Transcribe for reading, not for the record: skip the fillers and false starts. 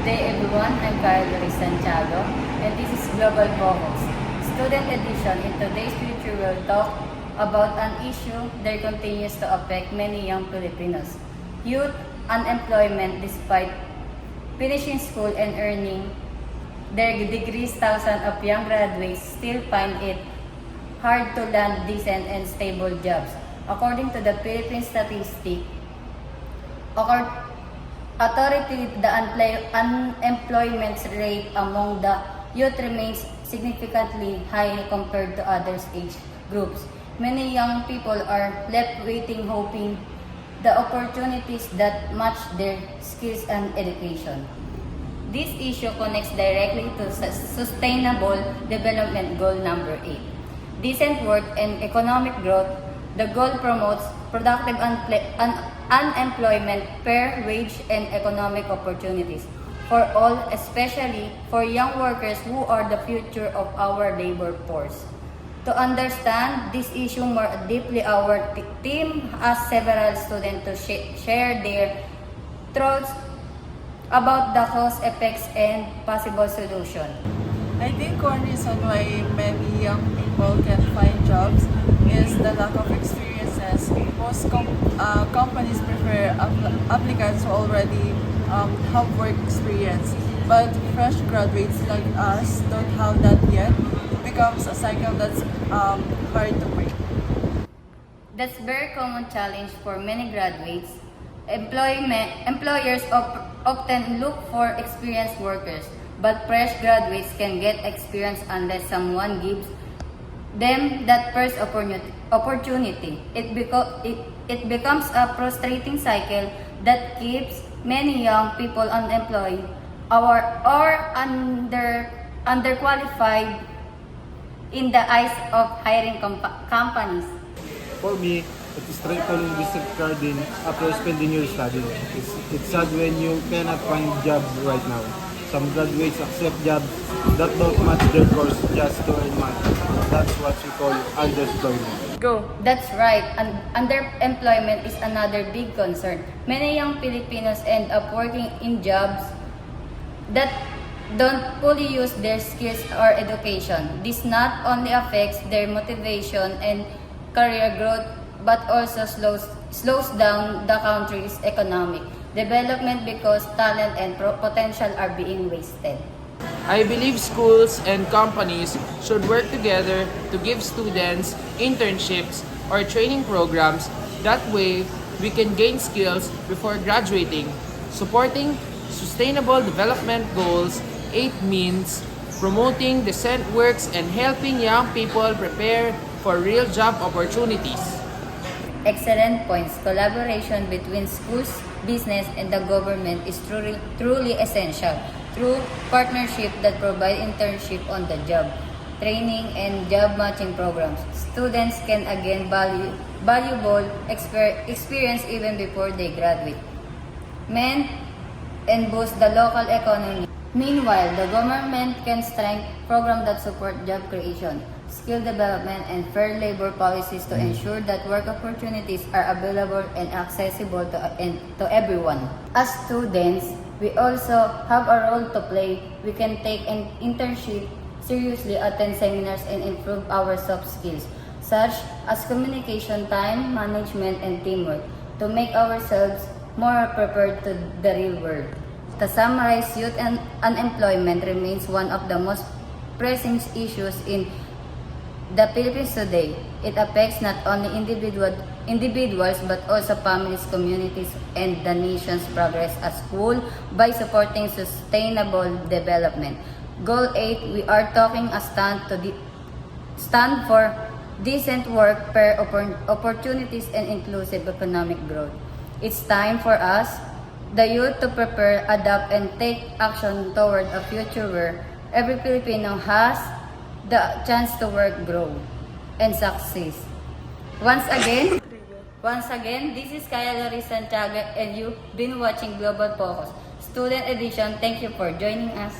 day everyone, I'm Kyle Santiago and this is Global Focus, Student Edition. In today's future we'll talk about an issue that continues to affect many young Filipinos. Youth unemployment despite finishing school and earning their degrees. Thousands of young graduates still find it hard to land decent and stable jobs. According to the Philippine Statistics Authority, the unemployment rate among the youth remains significantly high compared to other age groups. Many young people are left waiting, hoping the opportunities that match their skills and education. This issue connects directly to Sustainable Development Goal number 8. Decent work and economic growth. The goal promotes productive unemployment, fair wage, and economic opportunities for all, especially for young workers who are the future of our labor force. To understand this issue more deeply, our team asked several students to share their thoughts about the cause, effects, and possible solution. I think one reason why many young people can't find jobs is the lack of experiences. Most companies prefer applicants who already have work experience, but fresh graduates like us don't have that yet. It becomes a cycle that's hard to break. That's very common challenge for many graduates. Employers often look for experienced workers, but fresh graduates can get experience unless someone gives them that first opportunity. It becomes a frustrating cycle that keeps many young people unemployed or underqualified in the eyes of hiring companies. For me, it is totally disregarding after spending your study. It's sad when you cannot find jobs right now. Some graduates accept jobs that don't match their course just to earn money. That's what we call underemployment. That's right. Underemployment is another big concern. Many young Filipinos end up working in jobs that don't fully use their skills or education. This not only affects their motivation and career growth, but also slows down the country's economic development because talent and potential are being wasted. I believe schools and companies should work together to give students internships or training programs. That way, we can gain skills before graduating. Supporting Sustainable Development Goals 8 means promoting decent works and helping young people prepare for real job opportunities. Excellent points. Collaboration between schools, business, and the government is truly essential. Through partnership that provide internship on the job, training, and job matching programs, students can gain valuable experience even before they graduate. And boost the local economy. Meanwhile, the government can strengthen programs that support job creation, skill development, and fair labor policies to ensure that work opportunities are available and accessible to everyone. As students, we also have a role to play. We can take an internship seriously, attend seminars, and improve our soft skills, such as communication, time management, and teamwork, to make ourselves more prepared to the real world. To summarize, youth and unemployment remains one of the most pressing issues in the Philippines today. It affects not only individuals but also families, communities, and the nation's progress as whole by supporting sustainable development. Goal 8, we are taking a stand for decent work, fair opportunities, and inclusive economic growth. It's time for us, the youth, to prepare, adapt, and take action toward a future where every Filipino has the chance to work, grow, and succeed. Once again, this is Kaya Santiago, and you've been watching Global Focus Student Edition. Thank you for joining us.